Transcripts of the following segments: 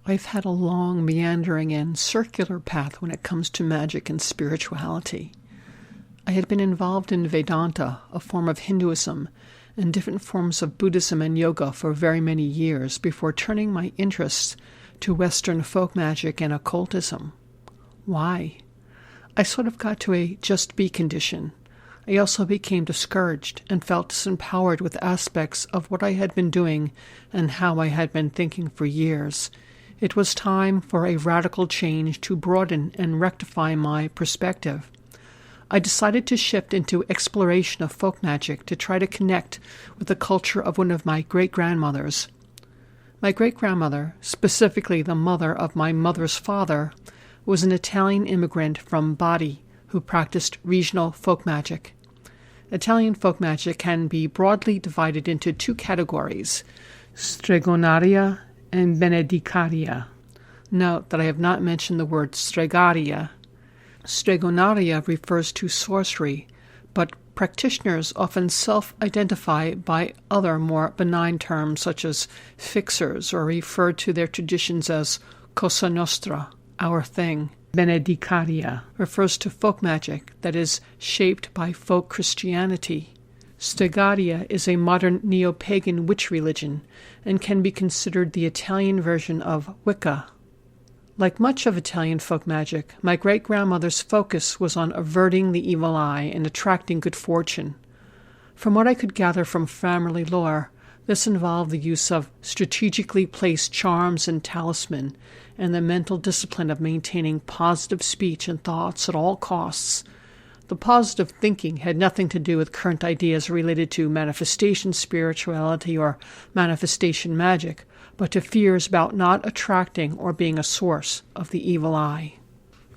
I've had a long, meandering, and circular path when it comes to magic and spirituality. I had been involved in Vedanta, a form of Hinduism, and different forms of Buddhism and yoga for very many years before turning my interests to Western folk magic and occultism. Why? I sort of got to a just-be condition. I also became discouraged and felt disempowered with aspects of what I had been doing and how I had been thinking for years. It was time for a radical change to broaden and rectify my perspective. I decided to shift into exploration of folk magic to try to connect with the culture of one of my great-grandmothers. My great-grandmother, specifically the mother of my mother's father, was an Italian immigrant from Bari who practiced regional folk magic. Italian folk magic can be broadly divided into two categories, stregheria and benedicaria. Note that I have not mentioned the word stregheria. Stregheria refers to sorcery, but practitioners often self-identify by other more benign terms such as fixers or refer to their traditions as cosa nostra, our thing. Benedicaria refers to folk magic that is shaped by folk Christianity. Stregheria is a modern neo-pagan witch religion and can be considered the Italian version of Wicca. Like much of Italian folk magic, my great-grandmother's focus was on averting the evil eye and attracting good fortune. From what I could gather from family lore, this involved the use of strategically placed charms and talisman and the mental discipline of maintaining positive speech and thoughts at all costs. The positive thinking had nothing to do with current ideas related to manifestation spirituality or manifestation magic, but to fears about not attracting or being a source of the evil eye.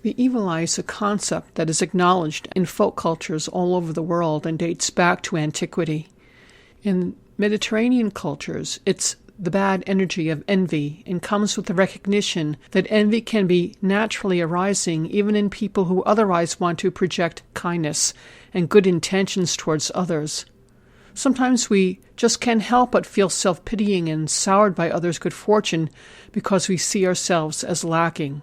The evil eye is a concept that is acknowledged in folk cultures all over the world and dates back to antiquity. In Mediterranean cultures, it's the bad energy of envy and comes with the recognition that envy can be naturally arising even in people who otherwise want to project kindness and good intentions towards others. Sometimes we just can't help but feel self-pitying and soured by others' good fortune because we see ourselves as lacking.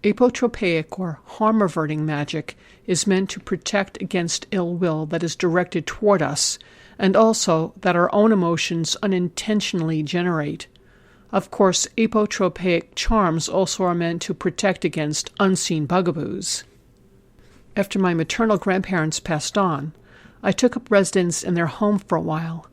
Apotropaic or harm-averting magic is meant to protect against ill will that is directed toward us, and also that our own emotions unintentionally generate. Of course, apotropaic charms also are meant to protect against unseen bugaboos. After my maternal grandparents passed on, I took up residence in their home for a while.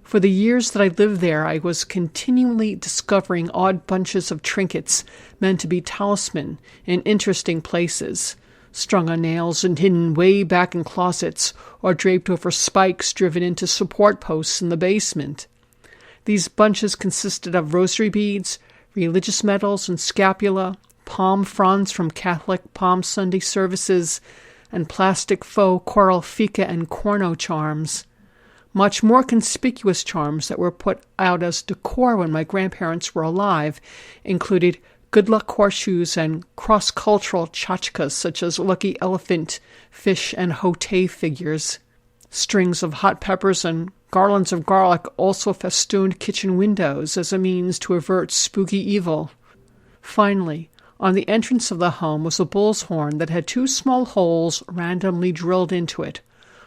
For the years that I lived there, I was continually discovering odd bunches of trinkets meant to be talisman in interesting places, strung on nails and hidden way back in closets or draped over spikes driven into support posts in the basement. These bunches consisted of rosary beads, religious medals and scapula, palm fronds from Catholic Palm Sunday services, and plastic faux coral fica and corno charms. Much more conspicuous charms that were put out as decor when my grandparents were alive included good luck horseshoes and cross-cultural tchotchkes such as lucky elephant, fish, and hotei figures. Strings of hot peppers and garlands of garlic also festooned kitchen windows as a means to avert spooky evil. Finally, on the entrance of the home was a bull's horn that had two small holes randomly drilled into it.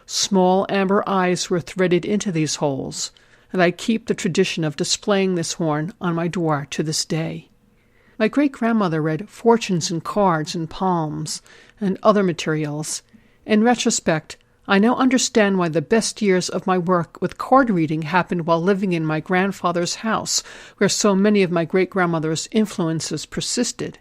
Small amber eyes were threaded into these holes, and I keep the tradition of displaying this horn on my door to this day. My great-grandmother read fortunes and cards and palms and other materials. In retrospect, I now understand why the best years of my work with card reading happened while living in my grandfather's house, where so many of my great-grandmother's influences persisted.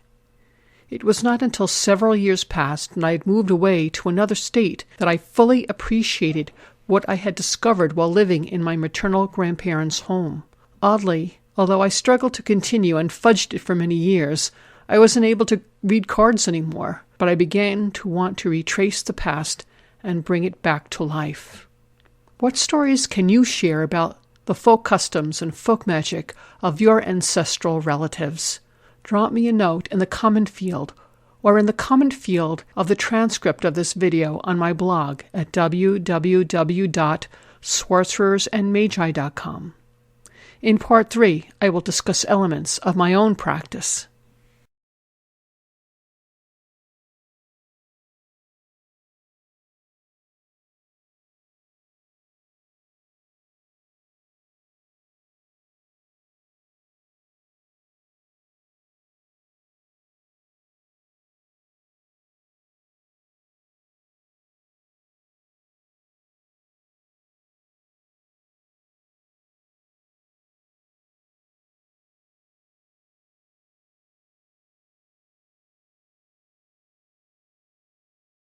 It was not until several years passed and I had moved away to another state that I fully appreciated what I had discovered while living in my maternal grandparents' home. Oddly, although I struggled to continue and fudged it for many years, I wasn't able to read cards anymore, but I began to want to retrace the past and bring it back to life. What stories can you share about the folk customs and folk magic of your ancestral relatives? Drop me a note in the comment field or in the comment field of the transcript of this video on my blog at www.sorcerersandmagi.com. In Part 3, I will discuss elements of my own practice.